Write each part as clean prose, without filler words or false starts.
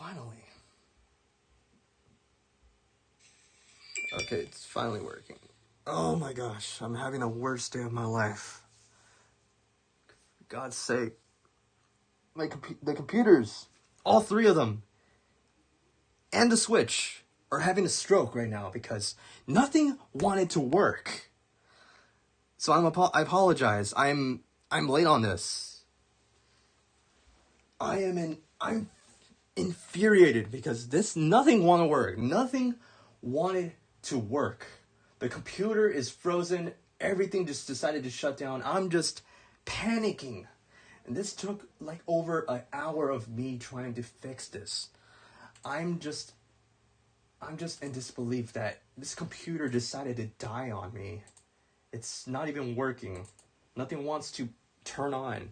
Finally. Okay, it's finally working. Oh my gosh, I'm having the worst day of my life. For God's sake. The computers, all three of them, and the Switch are having a stroke right now because nothing wanted to work. So I apologize. I'm late on this. I'm infuriated because nothing wanted to work. Nothing wanted to work. The computer is frozen. Everything just decided to shut down. I'm just panicking. And this took like over an hour of me trying to fix this. I'm just in disbelief that this computer decided to die on me. It's not even working. Nothing wants to turn on.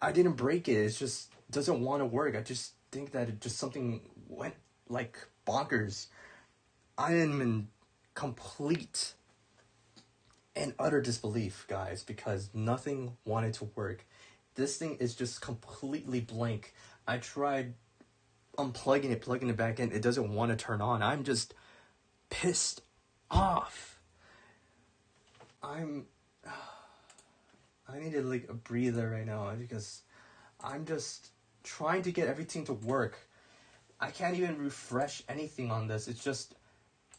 I didn't break it. It just doesn't want to work. I just think that something went like bonkers. I am in complete and utter disbelief, guys, because nothing wanted to work. This thing is just completely blank. I tried unplugging it, plugging it back in. It doesn't want to turn on. I'm just pissed off. I need like a breather right now because I'm just trying to get everything to work. I can't even refresh anything on this. It's just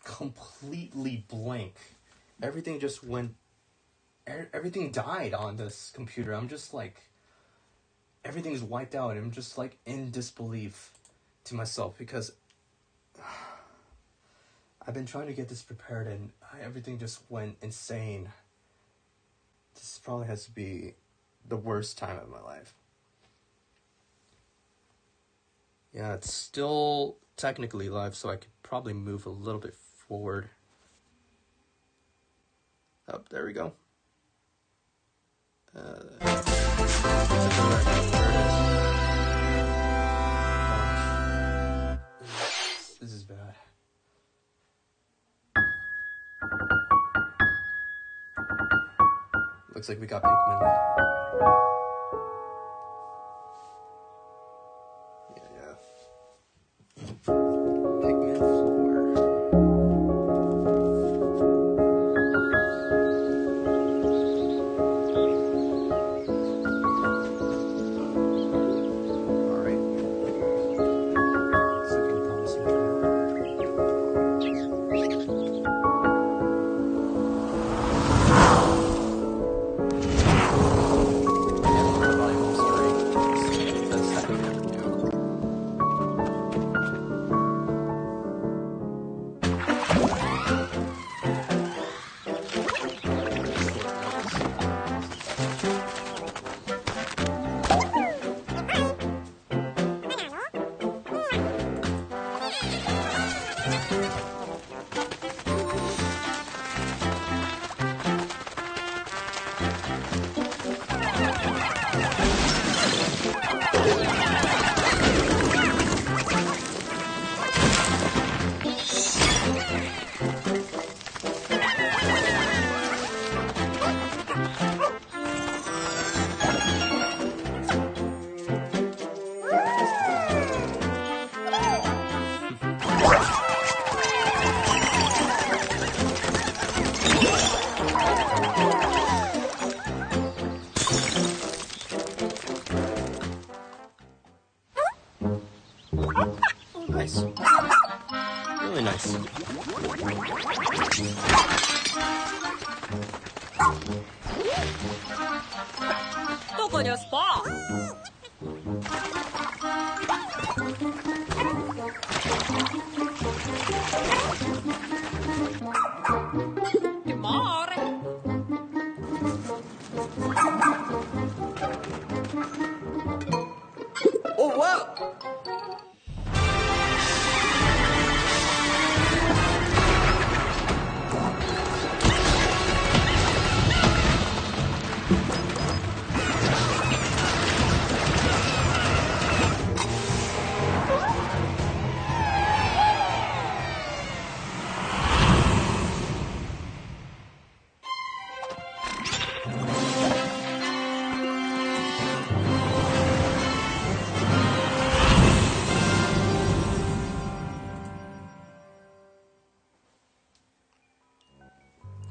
completely blank. Everything just everything died on this computer. I'm just like, everything's wiped out. I'm just like in disbelief to myself because I've been trying to get this prepared and everything just went insane. This probably has to be the worst time of my life. Yeah, it's still technically live, so I could probably move a little bit forward. Oh, there we go. This is bad. Looks like we got Pikmin. Yeah. Pikmin 4. Alright. It's looking promising right now. Nice. Really nice. Oh, wow!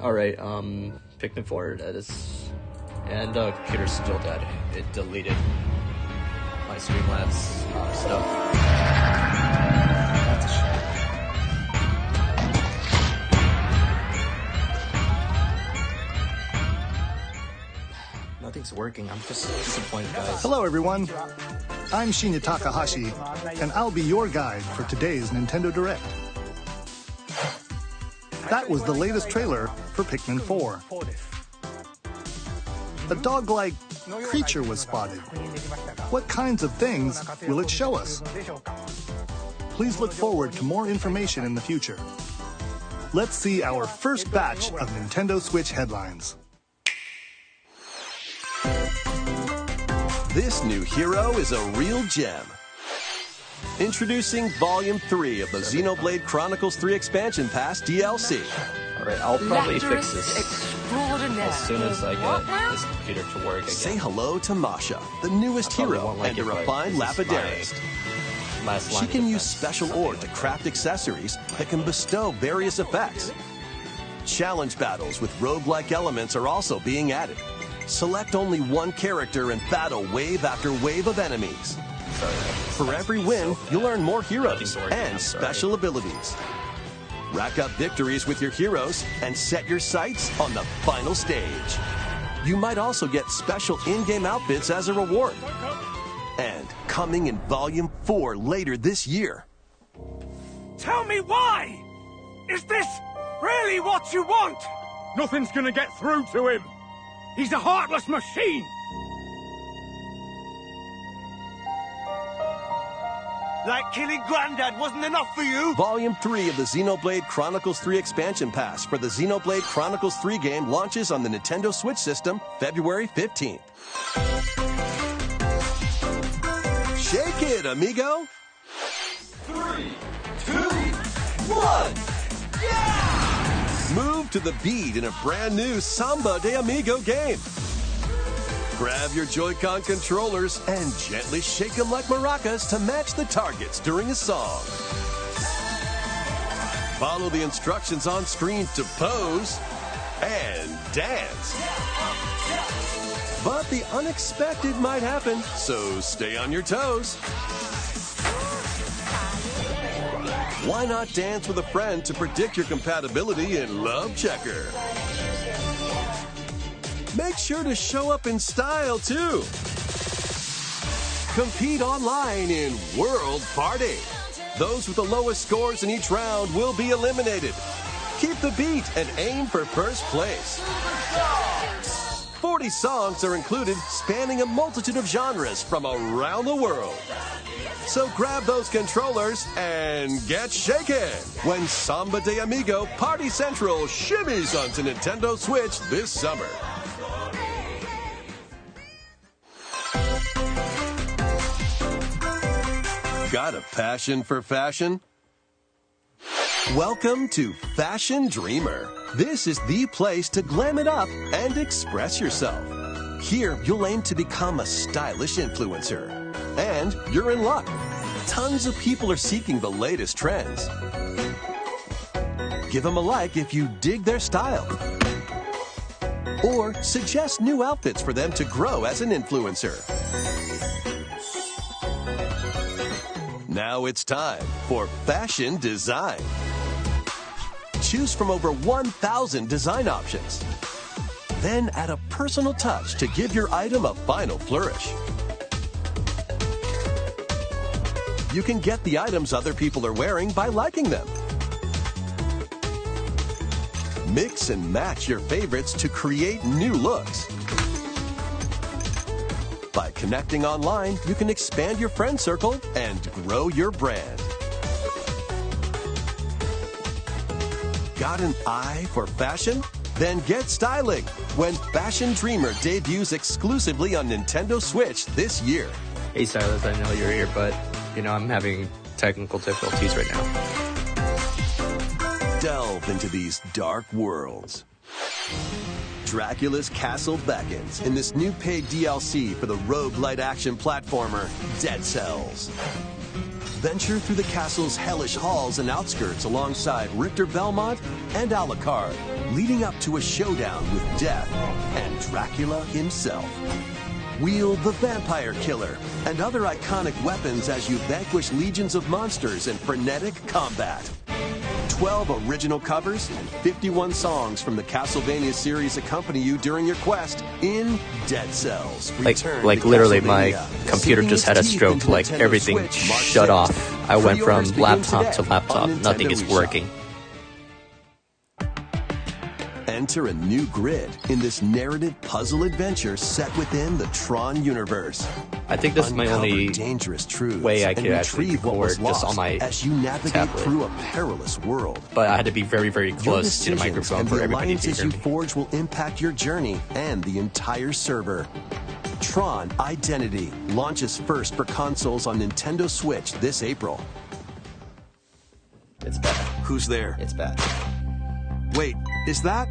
Alright, Pikmin 4, that is... And the computer's still dead. It deleted my Streamlabs stuff. That's a shame. Nothing's working. I'm just disappointed, guys. Hello, everyone. I'm Shinya Takahashi, and I'll be your guide for today's Nintendo Direct. That was the latest trailer for Pikmin 4. A dog-like creature was spotted. What kinds of things will it show us? Please look forward to more information in the future. Let's see our first batch of Nintendo Switch headlines. This new hero is a real gem. Introducing Volume 3 of the Xenoblade Chronicles 3 Expansion Pass DLC. Alright, I'll probably fix this as soon as I get this computer to work again. Say hello to Masha, the newest hero and a refined Lapidarist. She can use special ore to craft accessories that can bestow various effects. Challenge battles with roguelike elements are also being added. Select only one character and battle wave after wave of enemies. For every win, you'll earn more heroes and special abilities. Rack up victories with your heroes and set your sights on the final stage. You might also get special in-game outfits as a reward. And coming in Volume 4 later this year. Tell me why! Is this really what you want? Nothing's gonna get through to him. He's a heartless machine. Like killing Grandad wasn't enough for you? Volume 3 of the Xenoblade Chronicles 3 Expansion Pass for the Xenoblade Chronicles 3 game launches on the Nintendo Switch system February 15th. Shake it, amigo! 3, 2, 1, yeah! Move to the beat in a brand new Samba de Amigo game. Grab your Joy-Con controllers and gently shake them like maracas to match the targets during a song. Follow the instructions on screen to pose and dance. But the unexpected might happen, so stay on your toes. Why not dance with a friend to predict your compatibility in Love Checker? Make sure to show up in style, too. Compete online in World Party. Those with the lowest scores in each round will be eliminated. Keep the beat and aim for first place. 40 songs are included, spanning a multitude of genres from around the world. So grab those controllers and get shaken when Samba de Amigo Party Central shimmies onto Nintendo Switch this summer. Got a passion for fashion? Welcome to Fashion Dreamer. This is the place to glam it up and express yourself. Here, you'll aim to become a stylish influencer. And you're in luck. Tons of people are seeking the latest trends. Give them a like if you dig their style. Or suggest new outfits for them to grow as an influencer. Now it's time for fashion design. Choose from over 1,000 design options. Then add a personal touch to give your item a final flourish. You can get the items other people are wearing by liking them. Mix and match your favorites to create new looks. By connecting online, you can expand your friend circle and grow your brand. Got an eye for fashion? Then get styling when Fashion Dreamer debuts exclusively on Nintendo Switch this year. Hey Silas, I know you're here, but I'm having technical difficulties right now. Delve into these dark worlds. Dracula's Castle beckons in this new paid DLC for the roguelite action platformer, Dead Cells. Venture through the castle's hellish halls and outskirts alongside Richter Belmont and Alucard, leading up to a showdown with Death and Dracula himself. Wield the Vampire Killer and other iconic weapons as you vanquish legions of monsters in frenetic combat. 12 original covers and 51 songs from the Castlevania series accompany you during your quest in Dead Cells. Like literally my computer just had a stroke, like everything shut off. I went from laptop to laptop, nothing is working. Enter a new grid in this narrative puzzle adventure set within the Tron universe. I think this is my only dangerous truths way I could actually record just on my as you navigate tablet. through a perilous world. But I had to be very, very close to the microphone for everybody to hear you me. forge will impact your journey and the entire server. Tron Identity launches first for consoles on Nintendo Switch this April. It's bad. Who's there? It's bad. Wait, is that?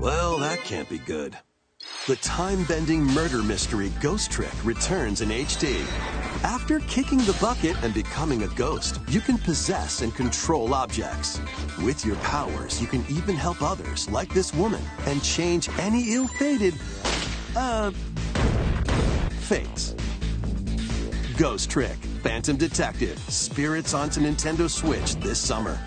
Well, that can't be good. The time-bending murder mystery Ghost Trick returns in HD. After kicking the bucket and becoming a ghost, you can possess and control objects. With your powers, you can even help others, like this woman, and change any ill-fated, fates. Ghost Trick, Phantom Detective, Spirits onto Nintendo Switch this summer.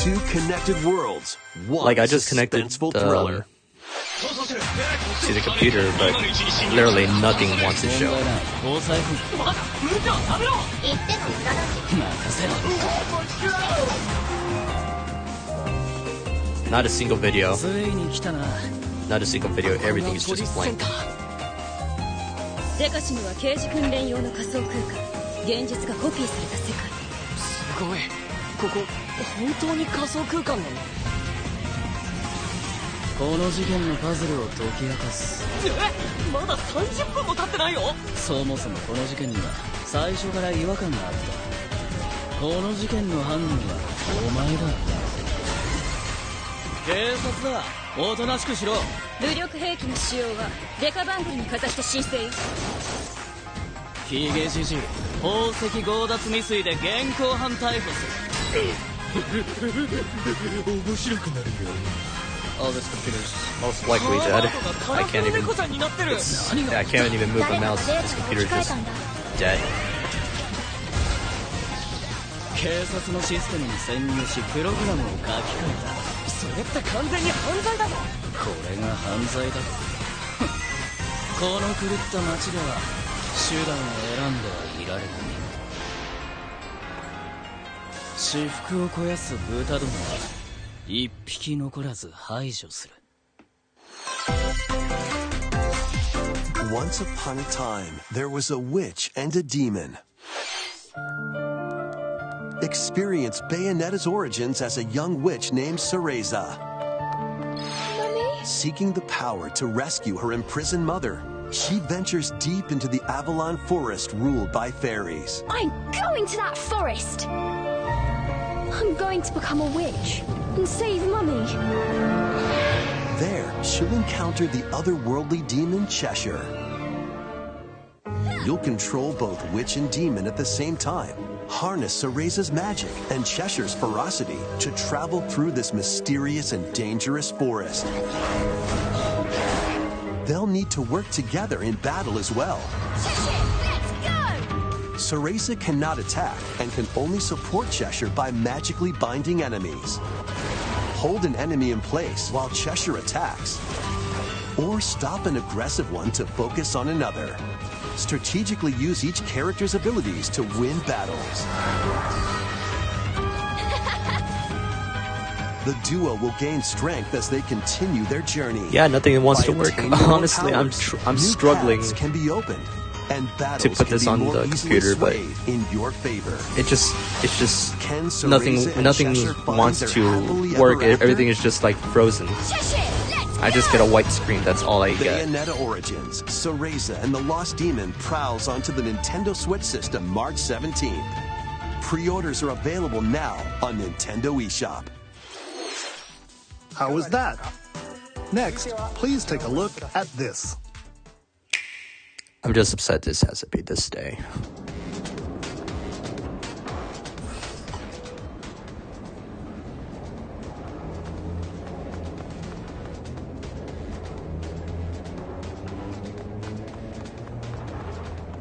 Two connected worlds. One Like I just connected thriller. to the computer, but literally nothing wants to show. Not a single video. Not a single video. Everything is just blank. デカシムは刑事訓練用の仮想空間現実がコピーされた世界すごいここ本当に仮想空間なのこの事件のパズルを解き明かすまだ30分も経ってないよそもそもこの事件には最初から違和感があったこの事件の犯人はお前だ警察だおとなしくしろ武力兵器の使用はデカバングルにかざして申請よヒゲジジ宝石強奪未遂で現行犯逮捕する面白くなるよ Oh, this computer's most likely dead. I can't even move the mouse. This computer's just dead. 警察のシステムに潜入しプログラムを書き換えたそれって完全に犯罪だぞこれが犯罪だぞこの狂った街では手段を選んではいられない私腹を肥やす豚どもは一匹残らず排除する Once upon a time, there was a witch and a demon. Experience Bayonetta's origins as a young witch named Cereza. Seeking the power to rescue her imprisoned mother, she ventures deep into the Avalon Forest ruled by fairies. I'm going to that forest I'm going to become a witch and save Mummy There, she'll encounter the otherworldly demon Cheshire. You'll control both witch and demon at the same time. Harness Cereza's magic and Cheshire's ferocity to travel through this mysterious and dangerous forest. They'll need to work together in battle as well. Cereza cannot attack and can only support Cheshire by magically binding enemies. Hold an enemy in place while Cheshire attacks. Or stop an aggressive one to focus on another. Strategically use each character's abilities to win battles. The duo will gain strength as they continue their journey. Yeah, nothing wants to work. Honestly, I'm struggling can be opened, and to put this on the computer, but in your favor. it's just nothing wants to work. Everything is just like frozen. I just get a white screen, that's all I get. Bayonetta Origins, Cereza and the Lost Demon prowls onto the Nintendo Switch system March 17th. Pre-orders are available now on Nintendo eShop. How was that? Next, please take a look at this. I'm just upset this has to be this day.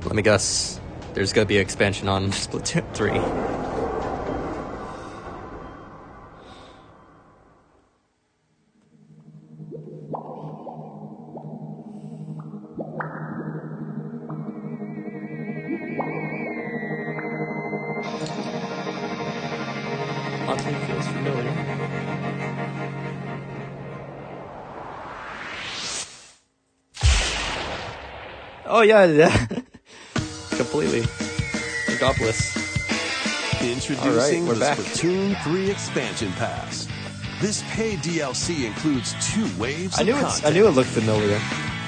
Let me guess. There's gonna be an expansion on Splatoon 3. Oddly feels familiar. Oh yeah. Completely. Inkopolis. Introducing we're the back. Splatoon 3 Expansion Pass. This paid DLC includes 2 waves of content. I knew it looked familiar.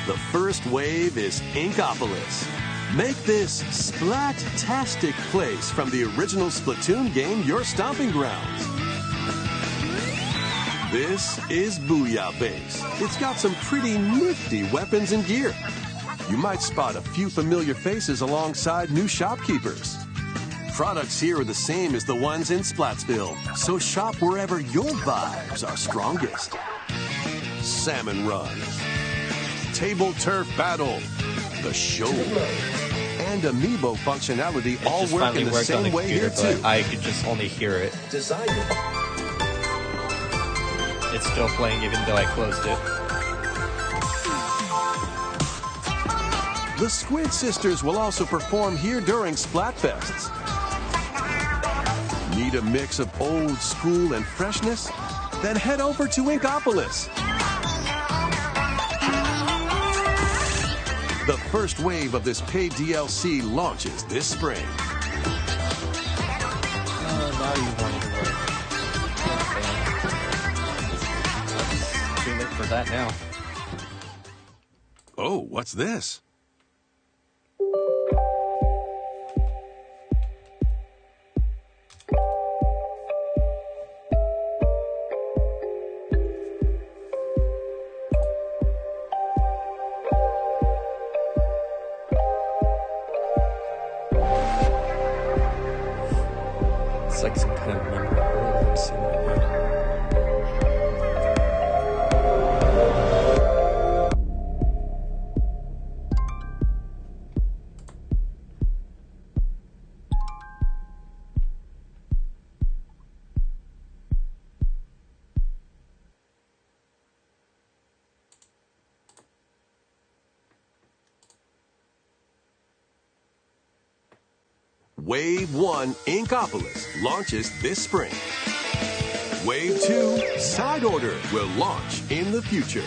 The first wave is Inkopolis. Make this splat-tastic place from the original Splatoon game your stomping grounds. This is Booyah Base. It's got some pretty nifty weapons and gear. You might spot a few familiar faces alongside new shopkeepers. Products here are the same as the ones in Splatsville, so shop wherever your vibes are strongest. Salmon Run, Table Turf Battle, The Show, and Amiibo functionality all work in the same way here too. I could just only hear it. It's still playing even though I closed it. The Squid Sisters will also perform here during Splatfests. Need a mix of old school and freshness? Then head over to Inkopolis. The first wave of this paid DLC launches this spring. Now you want to work. Too late for that now. Oh, what's this? It's like some kind of meme. I've seen that. Wave 1 Inkopolis launches this spring. Wave 2 Side Order will launch in the future.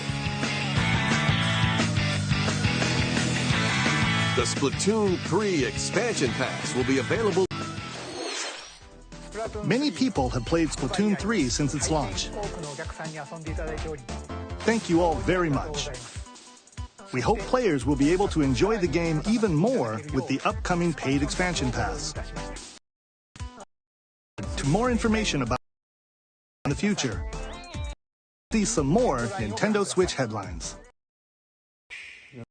The Splatoon 3 Expansion Pass will be available. Many people have played Splatoon 3 since its launch. Thank you all very much. We hope players will be able to enjoy the game even more with the upcoming paid expansion pass. To more information about the future, see some more Nintendo Switch headlines.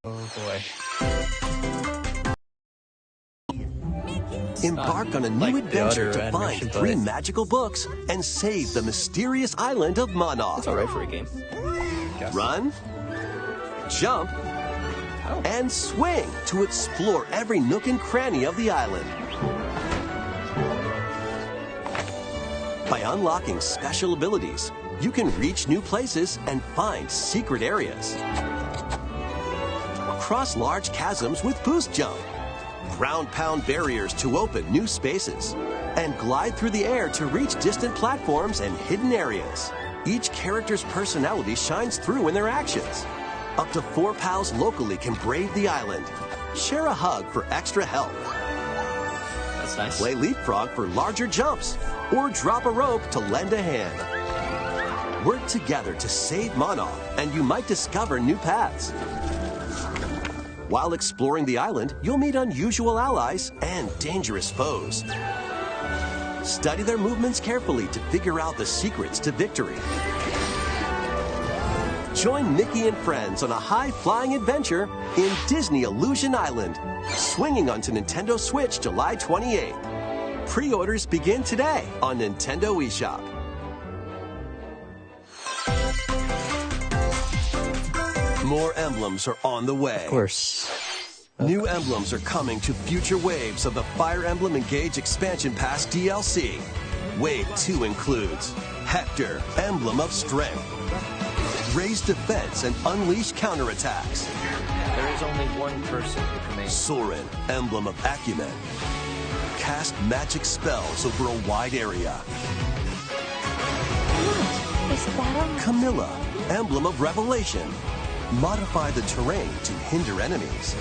Oh boy. Embark on a new adventure to find 3 magical books and save the mysterious island of Monoth. It's alright for a game. Run, jump, and swing to explore every nook and cranny of the island. By unlocking special abilities, you can reach new places and find secret areas. Cross large chasms with boost jump. Ground-pound barriers to open new spaces. And glide through the air to reach distant platforms and hidden areas. Each character's personality shines through in their actions. Up to 4 pals locally can brave the island. Share a hug for extra help. That's nice. Play leapfrog for larger jumps, or drop a rope to lend a hand. Work together to save Monoth, and you might discover new paths. While exploring the island, you'll meet unusual allies and dangerous foes. Study their movements carefully to figure out the secrets to victory. Join Mickey and friends on a high-flying adventure in Disney Illusion Island, swinging onto Nintendo Switch July 28th. Pre-orders begin today on Nintendo eShop. More emblems are on the way. Of course. New emblems are coming to future waves of the Fire Emblem Engage Expansion Pass DLC. Wave 2 includes Hector, Emblem of Strength, Raise Defense and Unleash Counterattacks. There is only one person who can make Soren, Emblem of Acumen, cast magic spells over a wide area. What? Is that Camilla, Emblem of Revelation, modify the terrain to hinder enemies.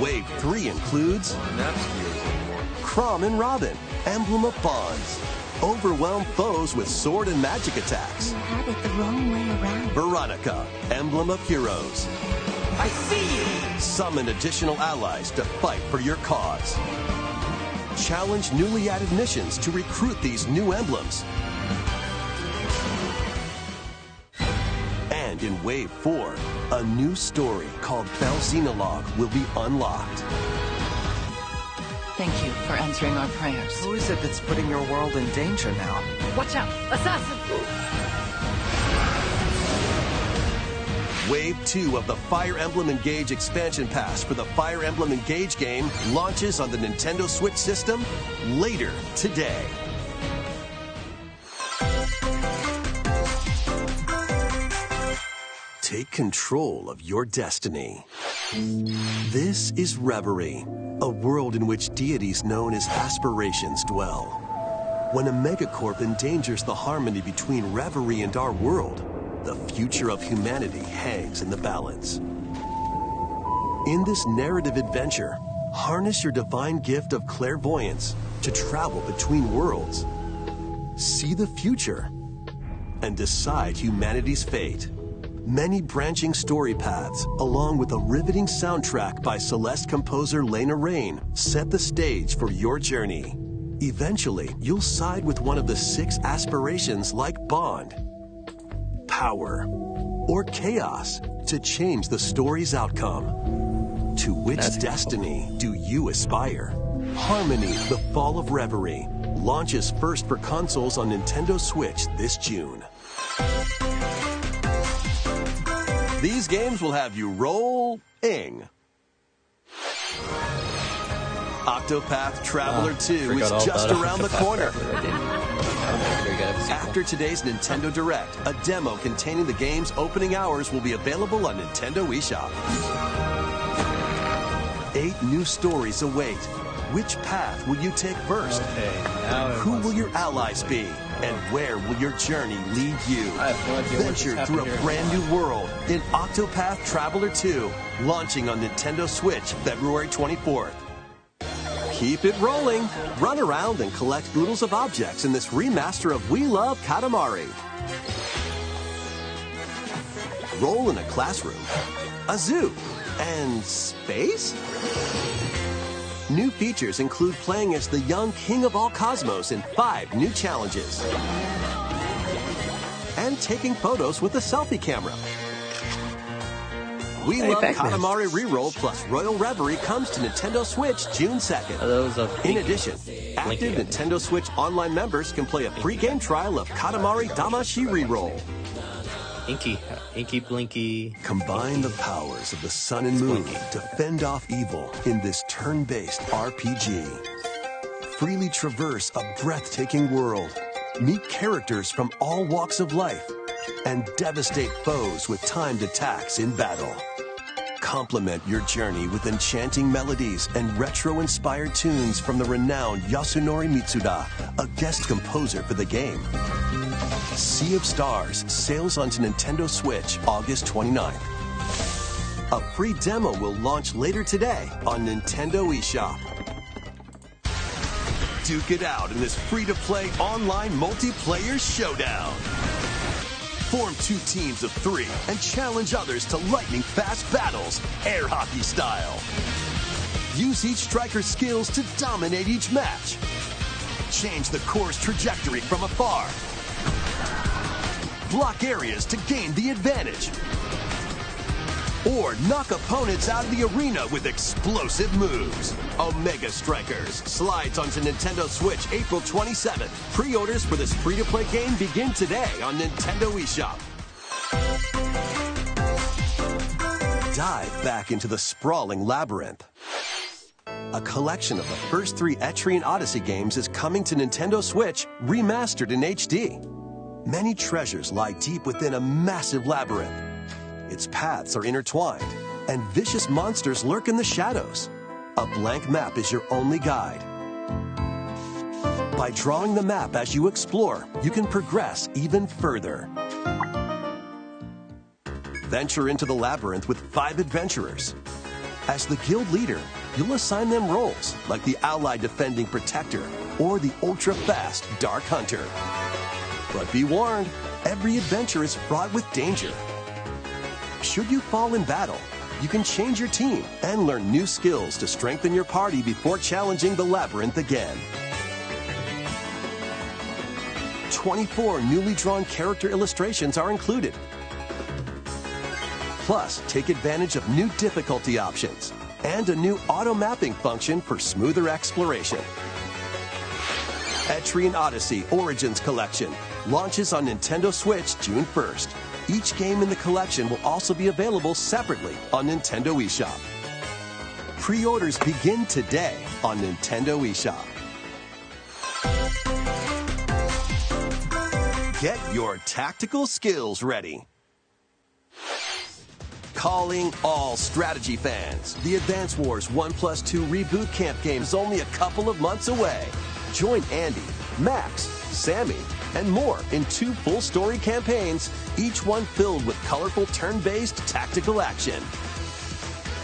Wave 3 includes Chrom and Robin, Emblem of Bonds, overwhelm foes with sword and magic attacks. You had it the wrong way around. Veronica, Emblem of Heroes. I see you! Summon additional allies to fight for your cause. Challenge newly added missions to recruit these new emblems. And in Wave 4, a new story called Bell Xenologue will be unlocked. Thank you for answering our prayers. Who is it that's putting your world in danger now? Watch out! Assassin! Wave 2 of the Fire Emblem Engage Expansion Pass for the Fire Emblem Engage game launches on the Nintendo Switch system later today. Take control of your destiny. This is Reverie, a world in which deities known as aspirations dwell. When a megacorp endangers the harmony between Reverie and our world, the future of humanity hangs in the balance. In this narrative adventure, harness your divine gift of clairvoyance to travel between worlds, see the future, and decide humanity's fate. Many branching story paths, along with a riveting soundtrack by Celeste composer Lena Raine, set the stage for your journey. Eventually, you'll side with one of the 6 aspirations like Bond, Power, or Chaos to change the story's outcome. To which destiny do you aspire? Harmony, The Fall of Reverie, launches first for consoles on Nintendo Switch this June. These games will have you rolling. Octopath Traveler 2 is just around the corner. After today's Nintendo Direct, a demo containing the game's opening hours will be available on Nintendo eShop. 8 new stories await. Which path will you take first? Who will your allies be? And where will your journey lead you? Venture through a brand new world in Octopath Traveler 2, launching on Nintendo Switch February 24th. Keep it rolling. Run around and collect oodles of objects in this remaster of We Love Katamari. Roll in a classroom, a zoo, and space? New features include playing as the young king of all cosmos in 5 new challenges. And taking photos with a selfie camera. We Love Katamari Reroll plus Royal Reverie comes to Nintendo Switch June 2nd. In addition, active Nintendo Switch Online members can play a free game trial of Katamari Damacy Reroll. Inky Blinky. Combine the powers of the sun and moon to fend off evil in this turn-based RPG. Freely traverse a breathtaking world, meet characters from all walks of life, and devastate foes with timed attacks in battle. Complement your journey with enchanting melodies and retro-inspired tunes from the renowned Yasunori Mitsuda, a guest composer for the game. Sea of Stars sails onto Nintendo Switch August 29th. A free demo will launch later today on Nintendo eShop. Duke it out in this free-to-play online multiplayer showdown. Form 2 teams of 3 and challenge others to lightning-fast battles, air hockey style. Use each striker's skills to dominate each match. Change the course trajectory from afar. block areas to gain the advantage. Or knock opponents out of the arena with explosive moves. Omega Strikers slides onto Nintendo Switch April 27th. Pre-orders for this free-to-play game begin today on Nintendo eShop. Dive back into the sprawling labyrinth. A collection of the first 3 Etrian Odyssey games is coming to Nintendo Switch, remastered in HD. Many treasures lie deep within a massive labyrinth. Its paths are intertwined, and vicious monsters lurk in the shadows. A blank map is your only guide. By drawing the map as you explore, you can progress even further. Venture into the labyrinth with 5 adventurers. As the guild leader, you'll assign them roles, like the Allied Defending Protector or the ultra-fast Dark Hunter. But be warned, every adventure is fraught with danger. Should you fall in battle, you can change your team and learn new skills to strengthen your party before challenging the labyrinth again. 24 newly drawn character illustrations are included. Plus, take advantage of new difficulty options and a new auto-mapping function for smoother exploration. Etrian Odyssey Origins Collection launches on Nintendo Switch June 1st. Each game in the collection will also be available separately on Nintendo eShop. Pre-orders begin today on Nintendo eShop. Get your tactical skills ready. Calling all strategy fans. The Advance Wars 1+2 Reboot Camp game is only a couple of months away. Join Andy, Max, Sammy, and more in 2 full story campaigns, each one filled with colorful turn-based tactical action.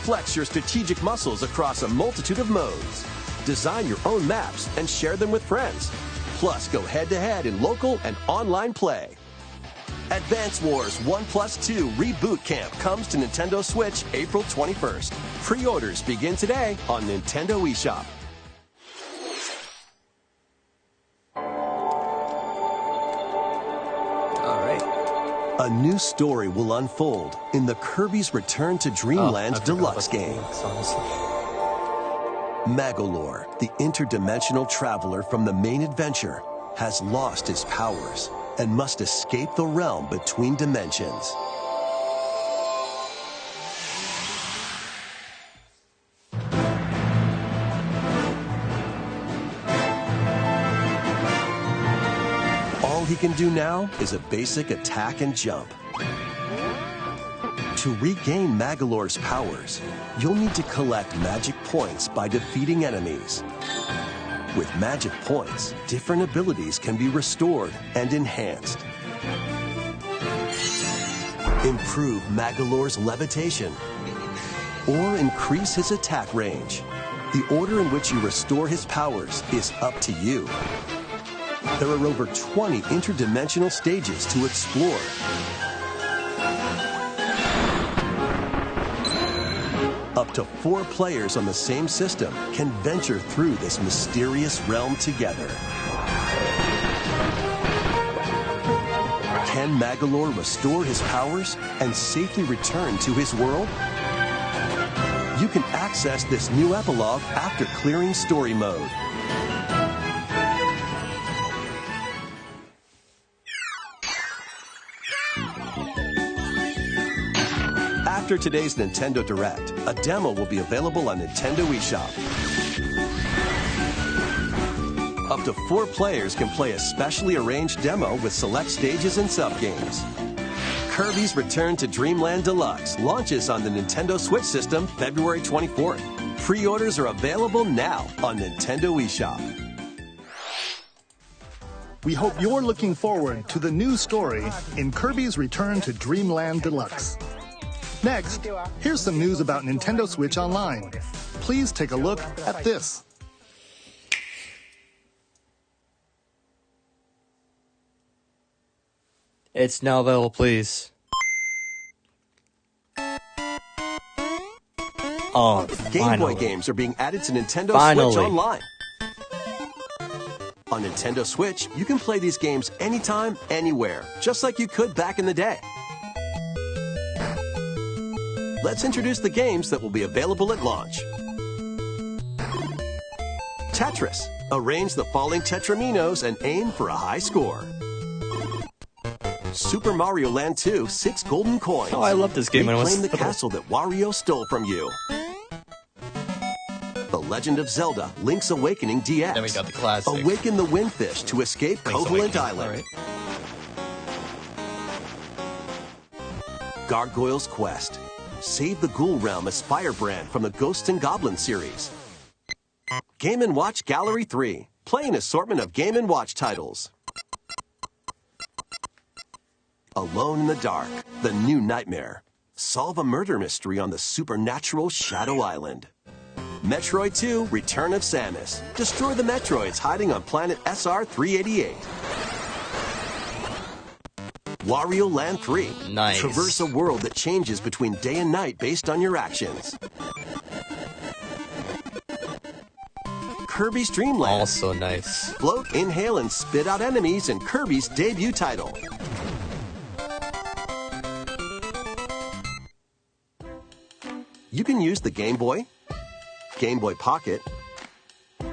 Flex your strategic muscles across a multitude of modes. Design your own maps and share them with friends. Plus, go head-to-head in local and online play. Advance Wars 1+2 Reboot Camp comes to Nintendo Switch April 21st. Pre-orders begin today on Nintendo eShop. A new story will unfold in the Kirby's Return to Dreamland Deluxe game. Magolor, the interdimensional traveler from the main adventure, has lost his powers and must escape the realm between dimensions. All he can do now is a basic attack and jump. To regain Magolor's powers, you'll need to collect magic points by defeating enemies. With magic points, different abilities can be restored and enhanced. Improve Magolor's levitation or increase his attack range. The order in which you restore his powers is up to you. There are over 20 interdimensional stages to explore. Up to 4 players on the same system can venture through this mysterious realm together. Can Magolor restore his powers and safely return to his world? You can access this new epilogue after clearing story mode. After today's Nintendo Direct, a demo will be available on Nintendo eShop. Up to 4 players can play a specially arranged demo with select stages and sub-games. Kirby's Return to Dreamland Deluxe launches on the Nintendo Switch system February 24th. Pre-orders are available now on Nintendo eShop. We hope you're looking forward to the new story in Kirby's Return to Dreamland Deluxe. Next, here's some news about Nintendo Switch Online. Please take a look at this. It's now available, please. Oh, Game Boy games are being added to Nintendo Finally. Switch Online. On Nintendo Switch, you can play these games anytime, anywhere, just like you could back in the day. Let's introduce the games that will be available at launch. Tetris. Arrange the falling tetraminos and aim for a high score. Super Mario Land 2, 6 golden coins. Oh, I love this game. Reclaim the castle that Wario stole from you. The Legend of Zelda, Link's Awakening DX. Then we got the classic. Awaken the Windfish to escape Koholint Island. Right. Gargoyle's Quest. Save the Ghoul Realm as Firebrand from the Ghosts and Goblins series. Game & Watch Gallery 3. Play an assortment of Game & Watch titles. Alone in the Dark, The New Nightmare. Solve a murder mystery on the supernatural Shadow Island. Metroid 2, Return of Samus. Destroy the Metroids hiding on planet SR-388. Wario Land 3. Nice. Traverse a world that changes between day and night based on your actions. Kirby's Dream Land. Also nice. Float, inhale, and spit out enemies in Kirby's debut title. You can use the Game Boy, Game Boy Pocket,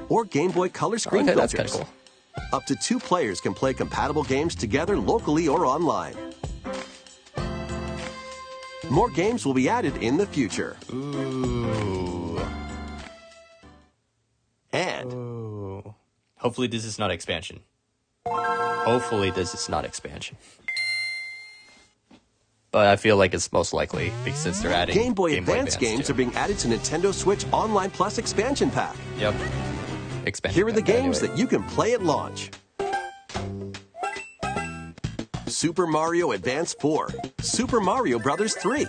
or Game Boy Color screen filters. That's kind of cool. Up to 2 players can play compatible games together locally or online. More games will be added in the future. Ooh. And ooh. Hopefully this is not expansion. Hopefully this is not expansion. But I feel like it's most likely because since they're adding Game Boy Advance games too. are being added to Nintendo Switch Online Plus expansion pack. Yep. Expansion Here are the pack, games that you can play at launch. Super Mario Advance 4, Super Mario Bros. 3.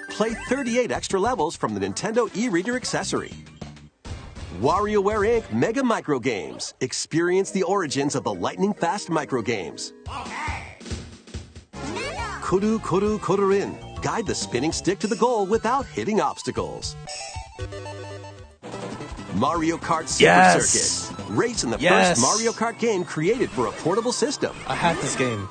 Play 38 extra levels from the Nintendo e-reader accessory. WarioWare Inc. Mega Micro Games. Experience the origins of the lightning-fast micro games. Koru Koru Korurin. Guide the spinning stick to the goal without hitting obstacles. Mario Kart Super Circuit. Race in the first Mario Kart game created for a portable system. I had this game.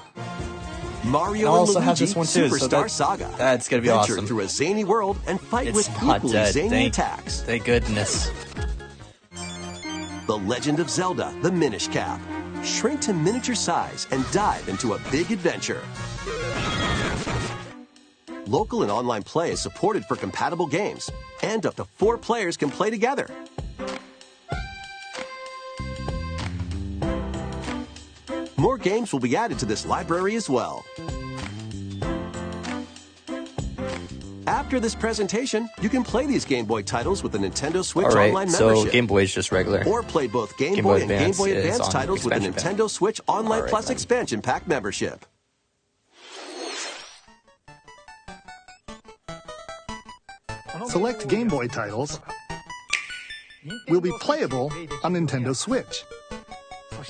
Mario I also and have Luigi this one too, Superstar so Saga. That's gonna be Venture awesome. through a zany world and fight with not equally dead. zany attacks. Thank goodness. The Legend of Zelda, the Minish Cap. Shrink to miniature size and dive into a big adventure. Local and online play is supported for compatible games, and up to 4 players can play together. More games will be added to this library as well. After this presentation, you can play these Game Boy titles with the Nintendo Switch Online membership. So Game Boy is just regular. Or play both Game Boy and Game Boy Advance titles with the expansion Nintendo Switch Online All right, Plus then. Expansion Pack membership. Select Game Boy titles will be playable on Nintendo Switch.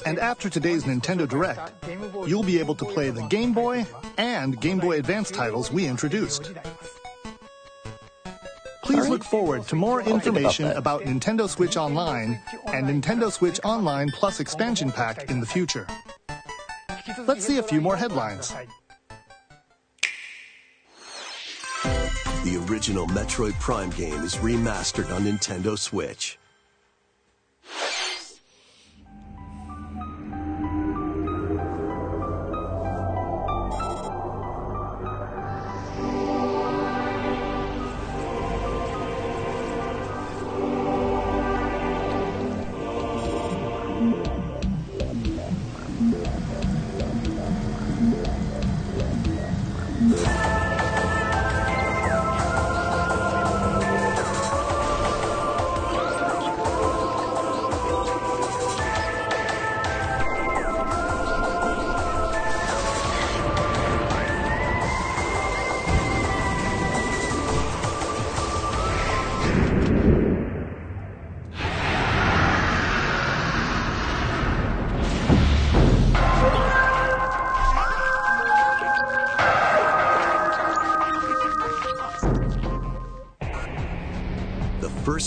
And after today's Nintendo Direct, you'll be able to play the Game Boy and Game Boy Advance titles we introduced. Please look forward to more information about Nintendo Switch Online and Nintendo Switch Online Plus Expansion Pack in the future. Let's see a few more headlines. The original Metroid Prime game is remastered on Nintendo Switch.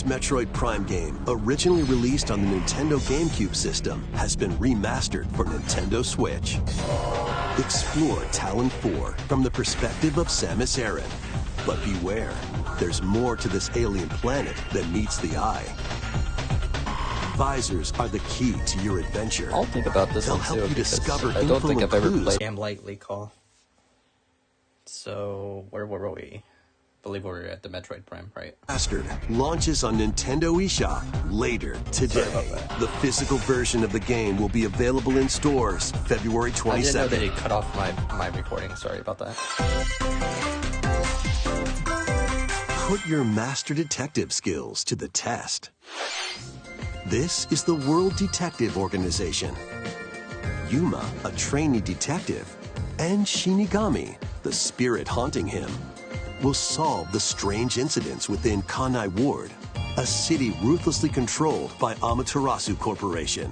Metroid Prime game, originally released on the Nintendo GameCube system, has been remastered for Nintendo Switch. Explore Talon 4 from the perspective of Samus Aran. But beware, there's more to this alien planet than meets the eye. Visors are the key to your adventure. I'll think about this They'll one help too, you discover because I don't think I've ever clues. played Game Lightly Call. So, where were we? I believe we're at the Metroid Prime, right? Mastered launches on Nintendo eShop later today. The physical version of the game will be available in stores February 27th. I didn't know that it cut off my recording. Sorry about that. Put your master detective skills to the test. This is the World Detective Organization. Yuma, a trainee detective, and Shinigami, the spirit haunting him, will solve the strange incidents within Kanai Ward, a city ruthlessly controlled by Amaterasu Corporation.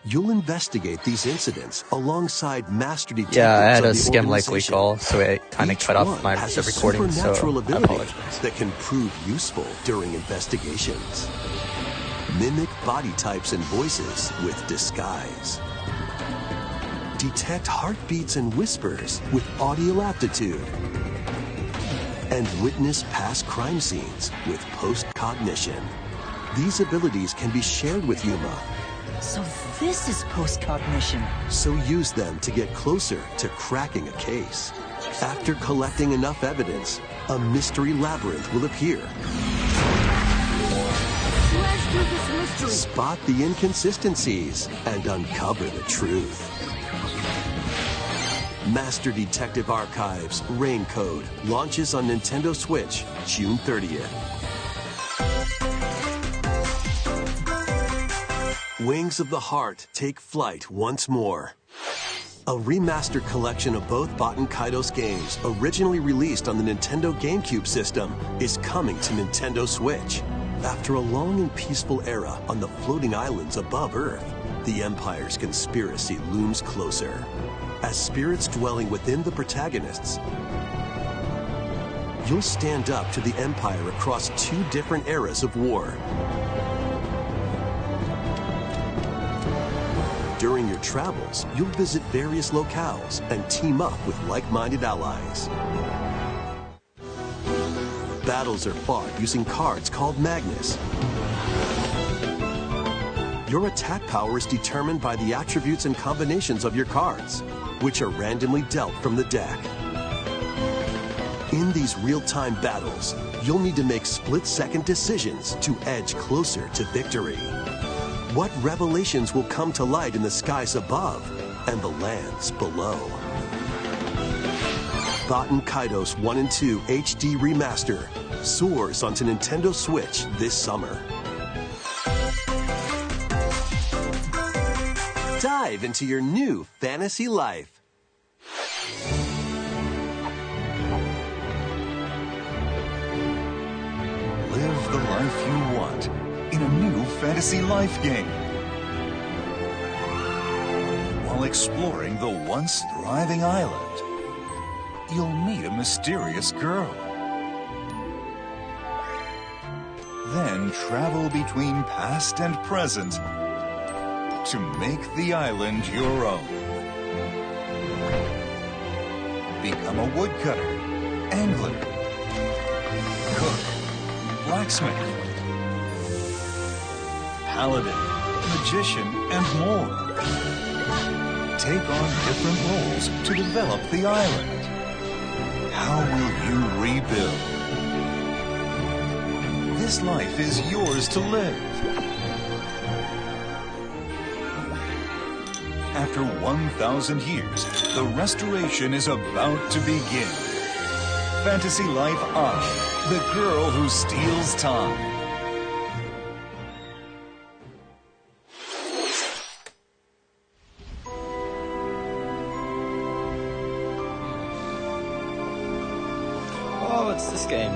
You'll investigate these incidents alongside master detectives. Yeah, I had of a the Skim Likely organization. Call, so it kind of Each cut off one my has a recording, so supernatural I ability apologize. that can prove useful during investigations. Mimic body types and voices with disguise. Detect heartbeats and whispers with audio aptitude. And witness past crime scenes with post-cognition. These abilities can be shared with Yuma. So this is post-cognition. So use them to get closer to cracking a case. After collecting enough evidence, a mystery labyrinth will appear. Spot the inconsistencies and uncover the truth. Master Detective Archives Rain Code launches on Nintendo Switch June 30th. Wings of the Heart take flight once more. A remastered collection of both Baten Kaitos games, originally released on the Nintendo GameCube system, is coming to Nintendo Switch. After a long and peaceful era on the floating islands above Earth, the Empire's conspiracy looms closer. As spirits dwelling within the protagonists, you'll stand up to the Empire across two different eras of war. During your travels, you'll visit various locales and team up with like-minded allies. Battles are fought using cards called Magnus. Your attack power is determined by the attributes and combinations of your cards, which are randomly dealt from the deck. In these real-time battles, you'll need to make split-second decisions to edge closer to victory. What revelations will come to light in the skies above and the lands below? Baten Kaitos 1 and 2 HD Remaster soars onto Nintendo Switch this summer. Dive into your new fantasy life. Live the life you want in a new fantasy life game. While exploring the once thriving island, you'll meet a mysterious girl. Then travel between past and present to make the island your own. Become a woodcutter, angler, cook, blacksmith, paladin, magician, and more. Take on different roles to develop the island. How will you rebuild? This life is yours to live. After 1,000 years, the restoration is about to begin. Fantasy Life I, the girl who steals time. Oh, it's this game.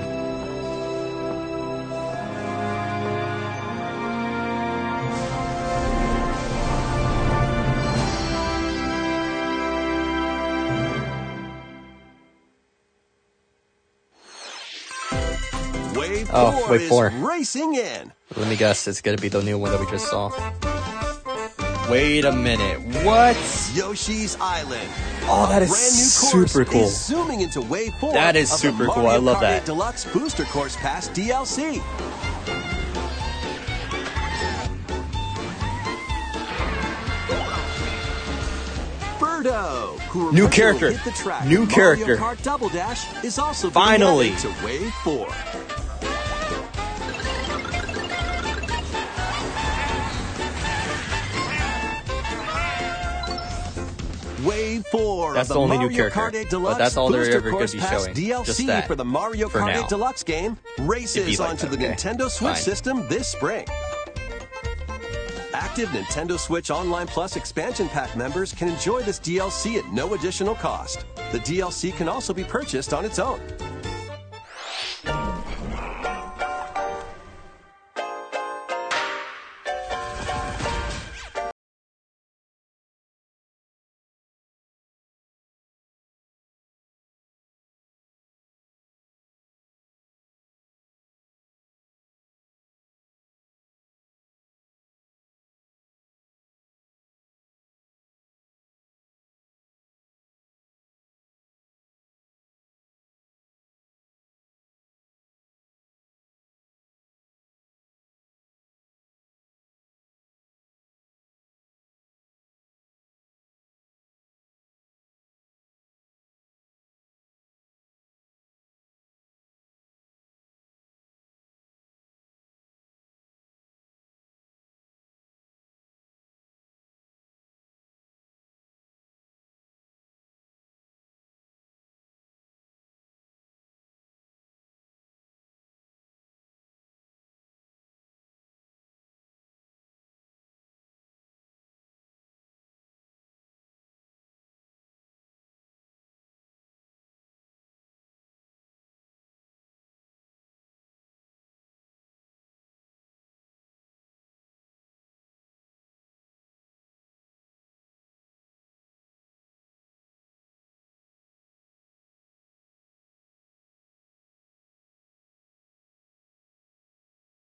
Wave Oh, wait, 4. Racing in. Let me guess, it's gonna be the new one that we just saw. Wait a minute, what? Yoshi's Island. Oh, that is brand new super cool. Is zooming into Wave 4. That is of super the cool. I Mario love Kart that. 8 Deluxe Booster Course Pass DLC. Birdo, who New originally character. hit the track New in character. Mario Kart Double Dash, is also Finally. being added to Wave 4. Wave 4 That's of the only new Mario character, Kart 8 but Deluxe that's all they're Booster ever gonna Course be Pass showing. DLC Just that, for the Mario for Kart now. 8 Deluxe game races like onto that, the okay. Nintendo Switch Fine. system this spring. Active Nintendo Switch Online Plus expansion pack members can enjoy this DLC at no additional cost. The DLC can also be purchased on its own.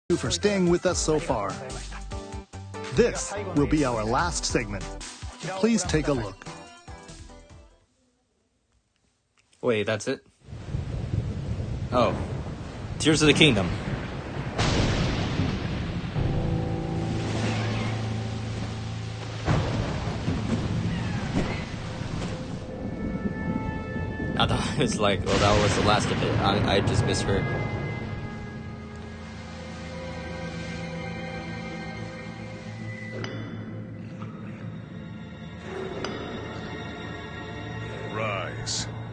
You for staying with us so far. This will be our last segment. Please take a look. Wait, that's it? Oh. Tears of the Kingdom. I thought it was like, well, that was the last of it. I just misheard.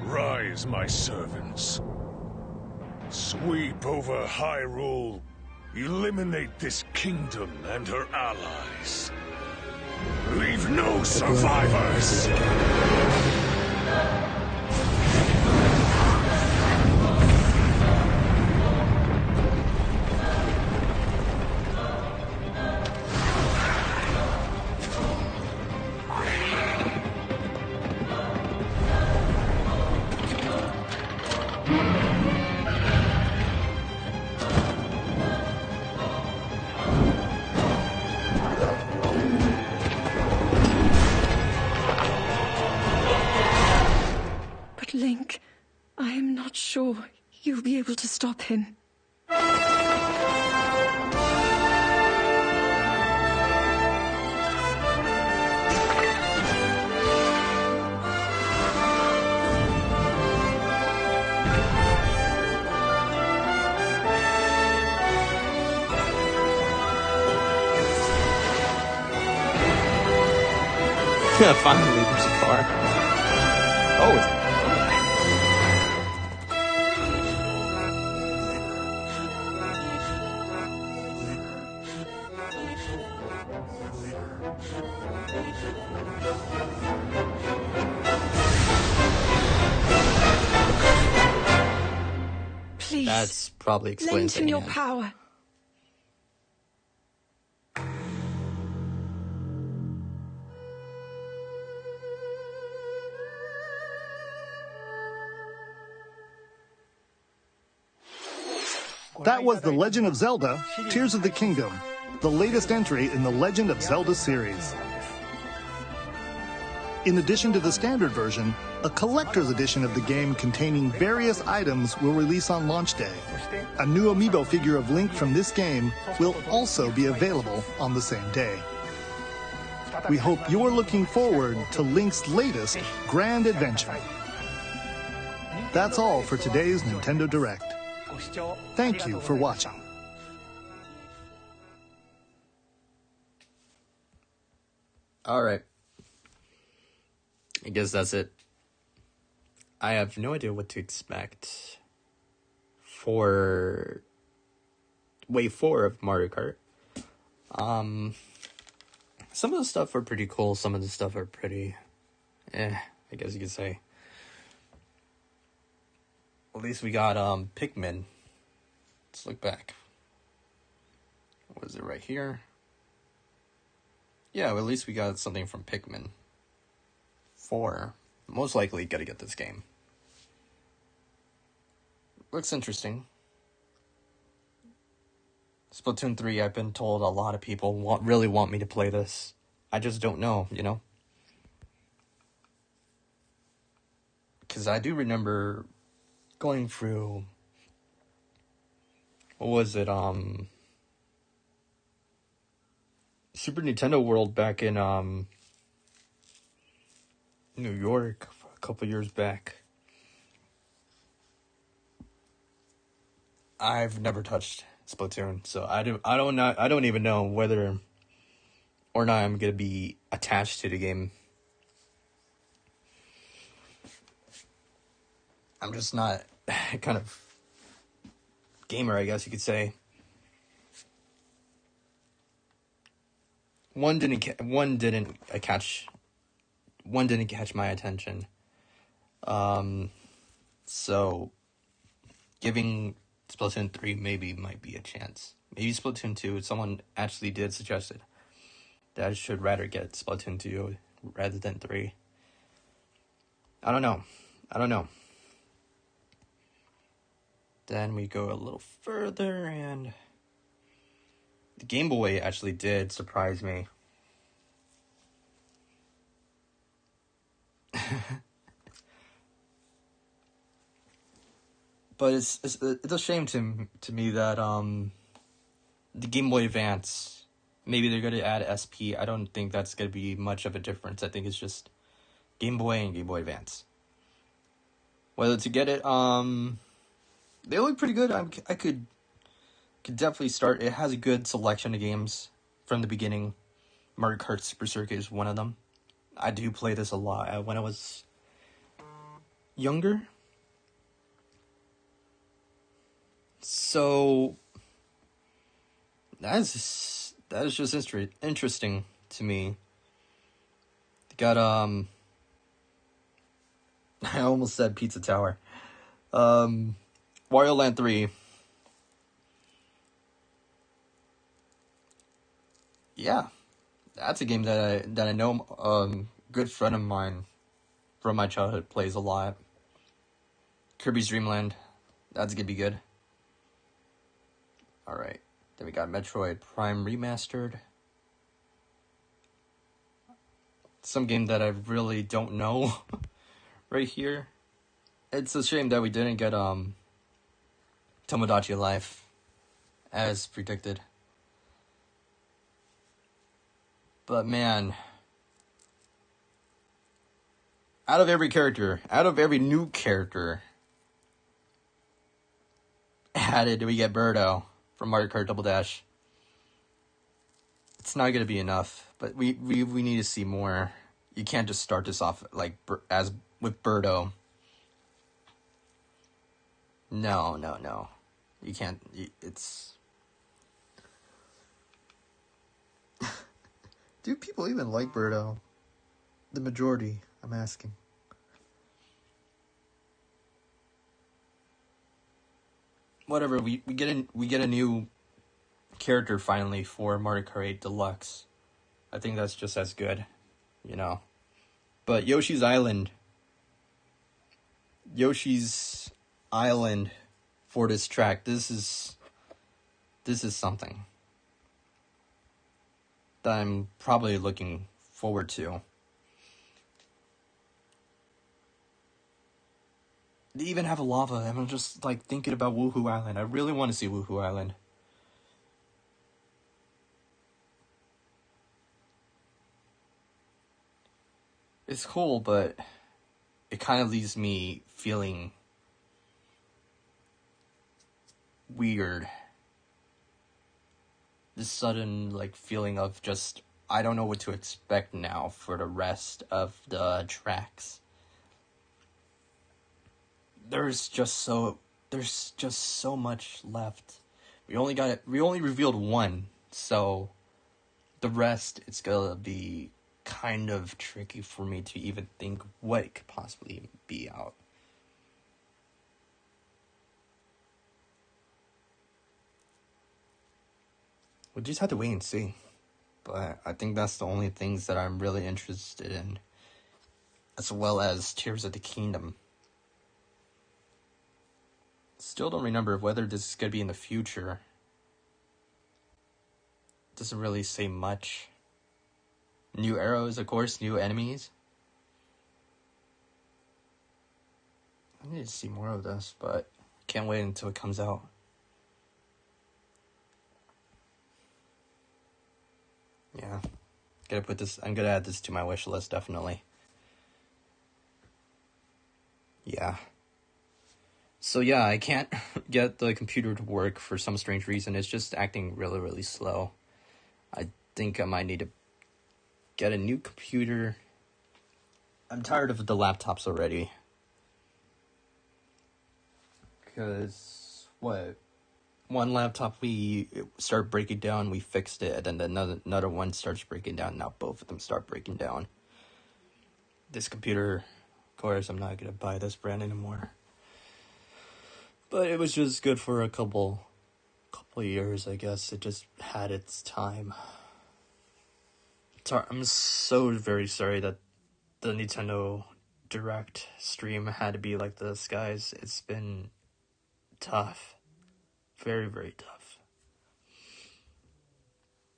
Rise, my servants. Sweep over Hyrule. Eliminate this kingdom and her allies. Leave no survivors! Link, I am not sure you'll be able to stop him. Finally, there's a car. Oh, it's Please. That's probably explains Lend him it. your power. That was The Legend of Zelda: Tears of the Kingdom, the latest entry in the Legend of Zelda series. In addition to the standard version, a collector's edition of the game containing various items will release on launch day. A new amiibo figure of Link from this game will also be available on the same day. We hope you're looking forward to Link's latest grand adventure. That's all for today's Nintendo Direct. Thank you for watching. Alright. I guess that's it. I have no idea what to expect for Wave 4 of Mario Kart. Some of the stuff are pretty cool, some of the stuff are pretty I guess you could say. At least we got Pikmin. Let's look back. What is it right here? Yeah, well, at least we got something from Pikmin 4. Most likely gotta get this game. Looks interesting. Splatoon 3, I've been told a lot of people really want me to play this. I just don't know, you know? Because I do remember going through... What was it, Super Nintendo World back in, New York a couple years back. I've never touched Splatoon, so I don't even know whether or not I'm gonna be attached to the game. I'm just not kind of gamer, I guess you could say. One didn't catch my attention. So giving Splatoon 3 might be a chance. Maybe Splatoon 2, someone actually did suggest it, that I should rather get Splatoon 2 rather than 3. I don't know. Then we go a little further, and the Game Boy actually did surprise me. But it's a shame to me that the Game Boy Advance, maybe they're gonna add SP. I don't think that's gonna be much of a difference. I think it's just Game Boy and Game Boy Advance. Whether to get it, they look pretty good. I could definitely start. It has a good selection of games from the beginning. Mario Kart Super Circuit is one of them. I do play this a lot when I was younger. So that is just interesting to me. Got I almost said Pizza Tower. Wario Land 3. Yeah, that's a game that I know a good friend of mine from my childhood plays a lot. Kirby's Dream Land. That's gonna be good. Alright. Then we got Metroid Prime Remastered. Some game that I really don't know right here. It's a shame that we didn't get Tomodachi Life as predicted. But man, out of every new character added, we get Birdo from Mario Kart Double Dash. It's not going to be enough, but we need to see more. You can't just start this off like as with Birdo. No. You can't. It's... Do people even like Birdo? The majority, I'm asking. Whatever, we get a new character finally for Mario Kart 8 Deluxe. I think that's just as good, you know. But Yoshi's Island for this track. This is this is something that I'm probably looking forward to. They even have a lava, and I'm just like thinking about Woohoo Island. I really want to see Woohoo Island. It's cool, but it kind of leaves me feeling weird. This sudden like feeling of just, I don't know what to expect now for the rest of the tracks. There's just so much left. We only revealed one, so the rest, it's gonna be kind of tricky for me to even think what it could possibly be out. We'll just have to wait and see. But I think that's the only things that I'm really interested in, as well as Tears of the Kingdom. Still don't remember whether this is going to be in the future. Doesn't really say much. New arrows, of course, new enemies. I need to see more of this, but can't wait until it comes out. Yeah. I'm gonna add this to my wish list, definitely. Yeah. So yeah, I can't get the computer to work for some strange reason. It's just acting really, really slow. I think I might need to get a new computer. I'm tired of the laptops already. Because, one laptop we start breaking down, we fixed it, and then another one starts breaking down. Now both of them start breaking down. This computer, of course, I'm not going to buy this brand anymore. But it was just good for a couple years, I guess. It just had its time. I'm so very sorry that the Nintendo Direct stream had to be like this, guys. It's been tough. Very, very tough.